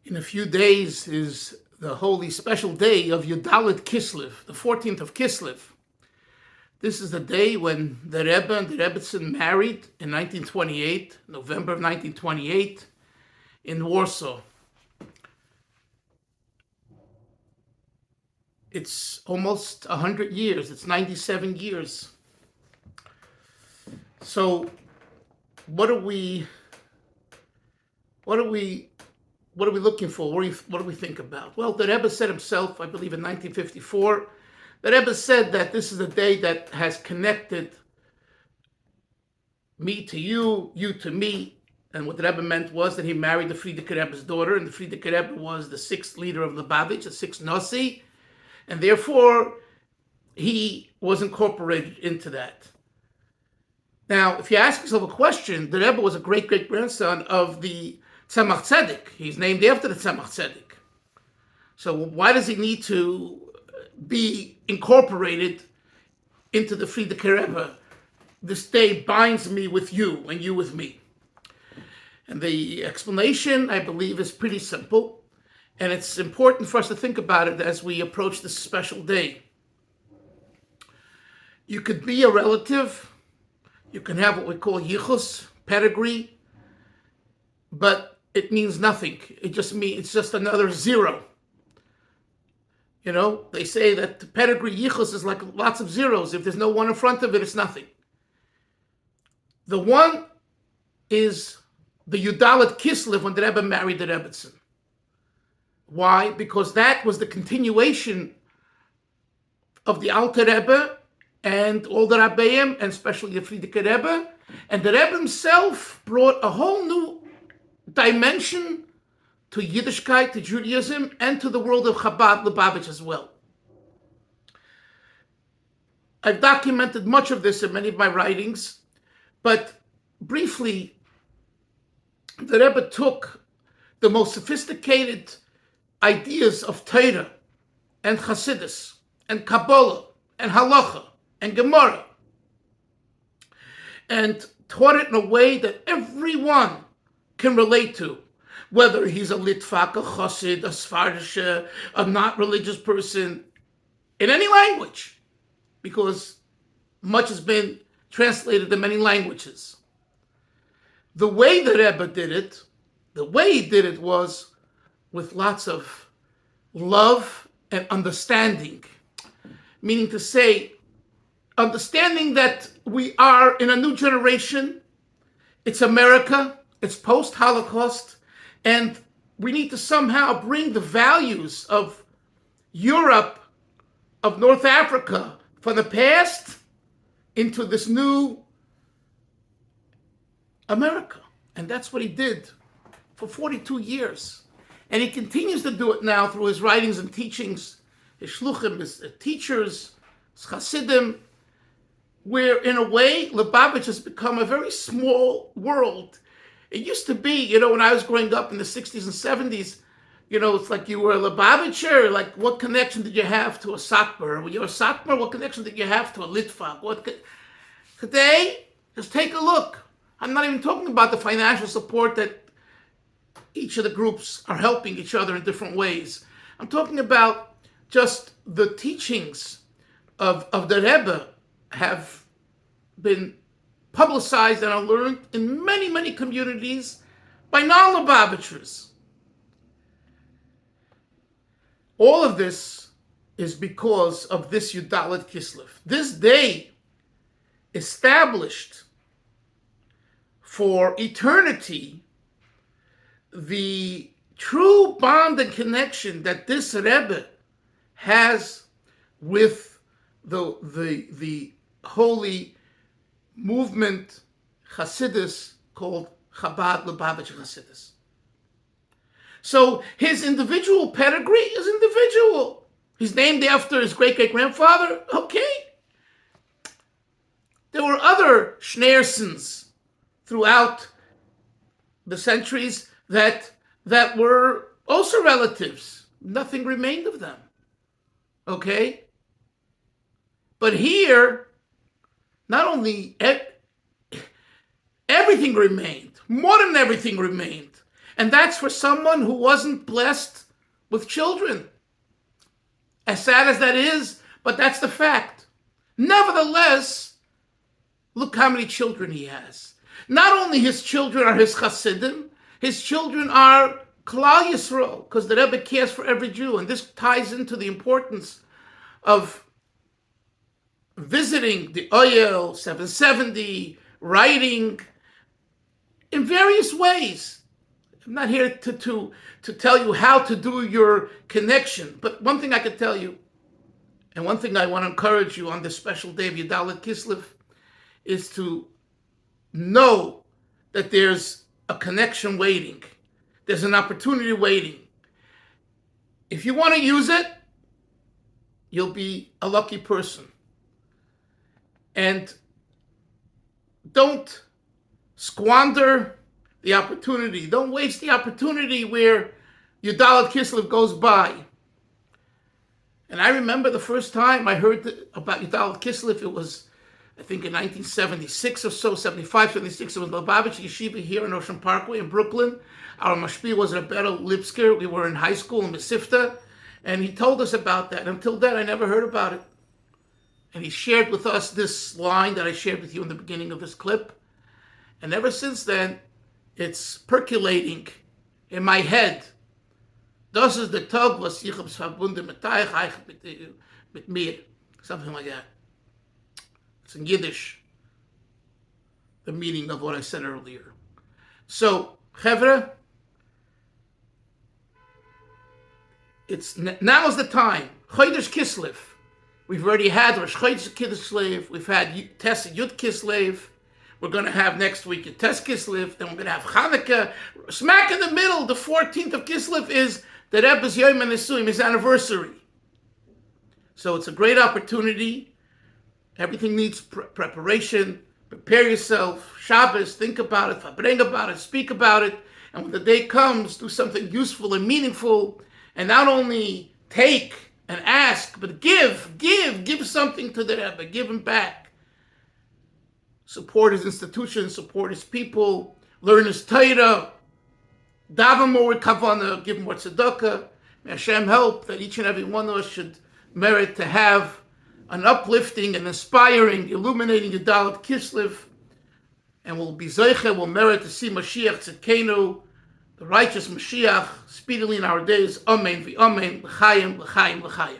In a few days is the holy special day of Yudalit Kislev, the 14th of Kislev. This is the day when the Rebbe and the Rebbetzin married in 1928, November of 1928, in Warsaw. It's almost 100 years. It's 97 years. So, what are we looking for? What do we think about? Well, the Rebbe said himself, I believe in 1954, the Rebbe said that this is a day that has connected me to you, you to me. And what the Rebbe meant was that he married the Frierdiker Rebbe's daughter, and the Frierdiker Rebbe was the sixth leader of Lubavitch, the sixth Nasi, and therefore he was incorporated into that. Now, if you ask yourself a question, the Rebbe was a great-great-grandson of the Tzemach Tzedek. He's named after the Tzemach Tzedek. So why does he need to be incorporated into the Frierdiker Rebbe? This day binds me with you and you with me. And the explanation, I believe, is pretty simple. And it's important for us to think about it as we approach this special day. You could be a relative. You can have what we call Yichus, pedigree. But it means nothing. It's just another zero. You know, they say that the pedigree Yichus is like lots of zeros. If there's no one in front of it, it's nothing. The one is the Yudalit Kislev when the Rebbe married the Rebbetzin. Why? Because that was the continuation of the Alter Rebbe and all the Rabbeim, and especially the Frierdiker Rebbe. And the Rebbe himself brought a whole new dimension to Yiddishkeit, to Judaism, and to the world of Chabad, Lubavitch as well. I've documented much of this in many of my writings, but briefly, the Rebbe took the most sophisticated ideas of Torah and Chassidus and Kabbalah and Halacha and Gemara and taught it in a way that everyone can relate to, whether he's a Litvak, a Chassid, a Sfardish, a not religious person, in any language, because much has been translated in many languages. The way the Rebbe did it, was with lots of love and understanding, meaning to say, understanding that we are in a new generation. It's America, it's post-Holocaust, and we need to somehow bring the values of Europe, of North Africa, from the past into this new America. And that's what he did for 42 years. And he continues to do it now through his writings and teachings, his shluchim, his teachers, his chassidim, where in a way, Lubavitch has become a very small world. It used to be, when I was growing up in the 60s and 70s, it's like you were a Lubavitcher, like what connection did you have to a Satmar? When you were a Satmar, what connection did you have to a Litvak? Today, just take a look. I'm not even talking about the financial support that each of the groups are helping each other in different ways. I'm talking about just the teachings of the Rebbe have been publicized and are learned in many, many communities by non-Lubavitchers. All of this is because of this Yudalit Kislev. This day established for eternity the true bond and connection that this Rebbe has with the holy movement Hasidus called Chabad Lubavitch Hasidus. So his individual pedigree is individual. He's named after his great-great-grandfather. Okay. There were other Schneersons throughout the centuries that were also relatives. Nothing remained of them. Okay? But here, not only everything remained, more than everything remained. And that's for someone who wasn't blessed with children. As sad as that is, but that's the fact. Nevertheless, look how many children he has. Not only his children are his Hasidim, his children are Klal Yisrael, because the Rebbe cares for every Jew. And this ties into the importance of visiting the Oyel 770, writing in various ways. I'm not here to tell you how to do your connection, but one thing I can tell you, and one thing I want to encourage you on this special day of Yudalet Kislev, is to know that there's a connection waiting. There's an opportunity waiting. If you want to use it, you'll be a lucky person. And don't squander the opportunity. Don't waste the opportunity where Yudalet Kislev goes by. And I remember the first time I heard about Yudalet Kislev, it was, I think, in 1976 or so, 75, 76. It was Lubavitch Yeshiva here in Ocean Parkway in Brooklyn. Our mashpia was Rebbe Lipsker. We were in high school in Mesivta, and he told us about that. Until then, I never heard about it. And he shared with us this line that I shared with you in the beginning of this clip. And ever since then, it's percolating in my head. Das ist der Tag, was ich hab's verbunden mit euch, mit mir. Something like that. It's in Yiddish, the meaning of what I said earlier. So, Chevra, now is the time. Chodesh Kislev. We've already had Rosh Chodesh Kislev. We've had Tes Yud Kislev. We're going to have next week a Tes Kislev. Then we're going to have Hanukkah. Smack in the middle, the 14th of Kislev is the Rebbe's Yom HaNisuim, his anniversary. So it's a great opportunity. Everything needs preparation. Prepare yourself. Shabbos, think about it. Bring about it. Speak about it. And when the day comes, do something useful and meaningful. And not only take and ask, but give something to the Rebbe. Give him back. Support his institution. Support his people. Learn his Torah. Daven more with kavanah. Give more tzedakah. May Hashem help that each and every one of us should merit to have an uplifting and inspiring, illuminating Yudalet Kislev, and we'll be zeicha, we'll merit to see Mashiach Tzidkenu, the righteous Mashiach, speedily in our days. Amen, v'amen, l'chaim, l'chaim, l'chaim.